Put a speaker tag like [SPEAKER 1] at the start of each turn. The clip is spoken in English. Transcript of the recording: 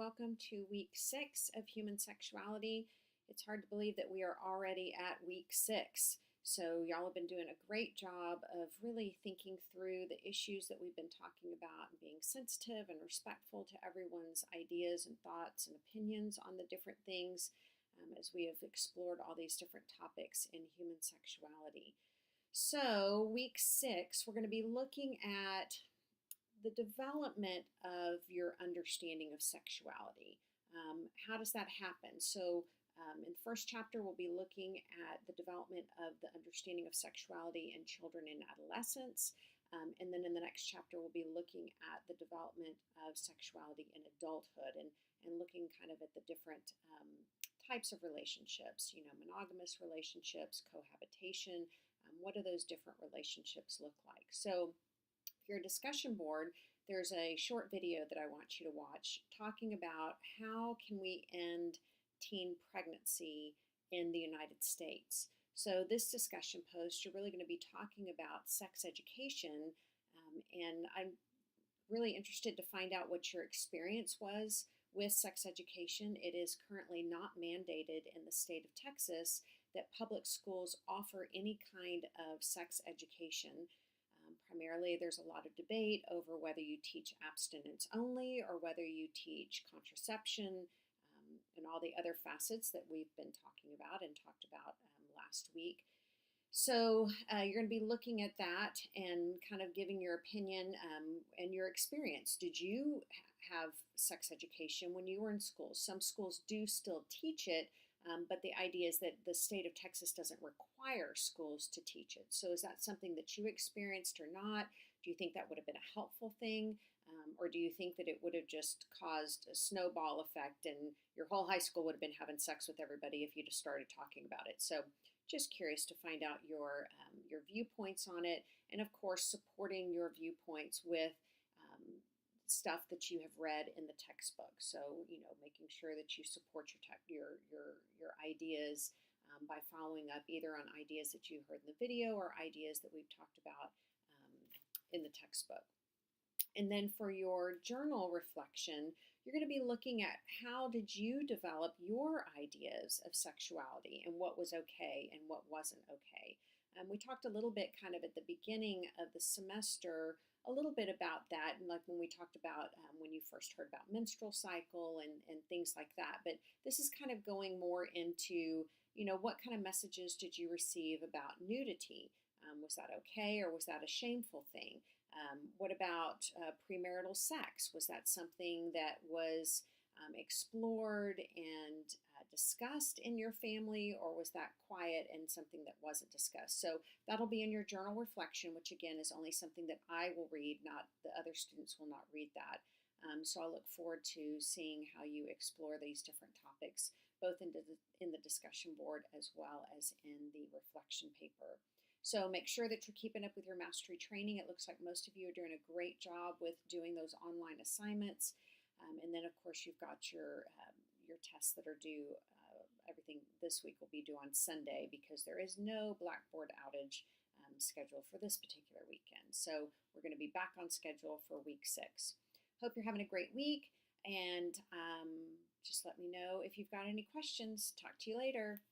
[SPEAKER 1] welcome to week 6 of human sexuality. It's hard to believe that we are already at week 6. So, y'all have been doing a great job of really thinking through the issues that we've been talking about and being sensitive and respectful to everyone's ideas and thoughts and opinions on the different things as we have explored all these different topics in human sexuality. So, week 6, we're going to be looking at the development of your understanding of sexuality. How does that happen? So, in the first chapter, we'll be looking at the development of the understanding of sexuality in children and adolescents. And then in the next chapter, we'll be looking at the development of sexuality in adulthood and looking kind of at the different types of relationships, monogamous relationships, cohabitation. What do those different relationships look like? So, your discussion board, there's a short video that I want you to watch talking about how can we end teen pregnancy in the United States. So this discussion post, you're really going to be talking about sex education, and I'm really interested to find out what your experience was with sex education. It is currently not mandated in the state of Texas that public schools offer any kind of sex education. Primarily, there's a lot of debate over whether you teach abstinence only or whether you teach contraception and all the other facets that we've been talking about and talked about last week. So you're going to be looking at that and kind of giving your opinion and your experience. Did you have sex education when you were in school? Some schools do still teach it, but the idea is that the state of Texas doesn't require schools to teach it. So is that something that you experienced or not? Do you think that would have been a helpful thing? Or do you think that it would have just caused a snowball effect and your whole high school would have been having sex with everybody if you just started talking about it? So just curious to find out your viewpoints on it, and of course supporting your viewpoints with stuff that you have read in the textbook. So making sure that you support your ideas by following up either on ideas that you heard in the video or ideas that we've talked about in the textbook. And then for your journal reflection, you're going to be looking at how did you develop your ideas of sexuality and what was okay and what wasn't okay. We talked a little bit kind of at the beginning of the semester a little bit about that, and like when we talked about when you first heard about menstrual cycle and things like that. But this is kind of going more into, what kind of messages did you receive about nudity? Was that okay or was that a shameful thing? What about premarital sex? Was that something that was explored and discussed in your family, or was that quiet and something that wasn't discussed? So that'll be in your journal reflection, which again is only something that I will read, not the other students will not read that. So I look forward to seeing how you explore these different topics, both in the discussion board as well as in the reflection paper. So make sure that you're keeping up with your mastery training. It looks like most of you are doing a great job with doing those online assignments. And then, of course, you've got your tests that are due. Everything this week will be due on Sunday because there is no Blackboard outage scheduled for this particular weekend. So we're going to be back on schedule for week 6. Hope you're having a great week, and just let me know if you've got any questions. Talk to you later.